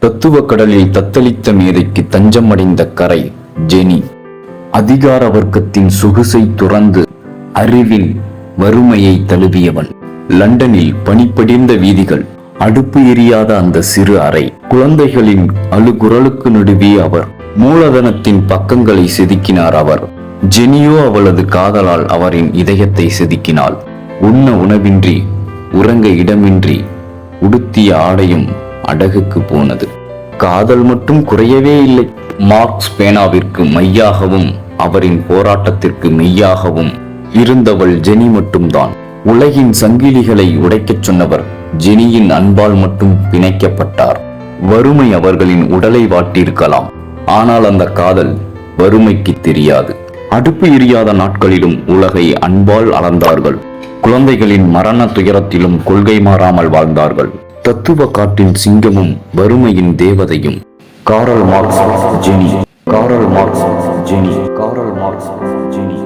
தத்துவ கடலில் தத்தளித்த மேதைக்கு தஞ்சம் அடைந்த கரை ஜெனி. அதிகார வர்க்கத்தின் சொகுசை துறந்து அறிவின் வறுமையை தழுவியவன். லண்டனில் பனிப்படிந்த வீதிகள், அடுப்பு எரியாத அந்த சிறு அறை, குழந்தைகளின் அழுகுரலுக்கு நடுவே அவர் மூலதனத்தின் பக்கங்களை செதுக்கினார். அவர் ஜெனியோ அவளது காதலால் அவரின் இதயத்தை செதுக்கினாள். உண்ண உணவின்றி, உறங்க இடமின்றி, உடுத்திய ஆடையும் அடகுக்கு போனது. காதல் மட்டும் குறையவே இல்லை. மார்க்ஸ் பேனாவிற்கு மையாகவும் அவரின் போராட்டத்திற்கு மெய்யாகவும் இருந்தவள் ஜெனி மட்டும்தான். உலகின் சங்கிலிகளை உடைக்கச் சொன்னவர் ஜெனியின் அன்பால் மட்டும் பிணைக்கப்பட்டார். வறுமை அவர்களின் உடலை வாட்டியிருக்கலாம், ஆனால் அந்த காதல் வறுமைக்கு தெரியாது. அடுப்பு எரியாத நாட்களிலும் உலகை அன்பால் அளந்தார்கள். குழந்தைகளின் மரண துயரத்திலும் கொள்கை மாறாமல் வாழ்ந்தார்கள். தத்துவ காட்டின் சிங்கமும் வறுமையின் தேவதையும். Karl Marx, Jenny. Karl Marx, Jenny. Karl Marx, Jenny.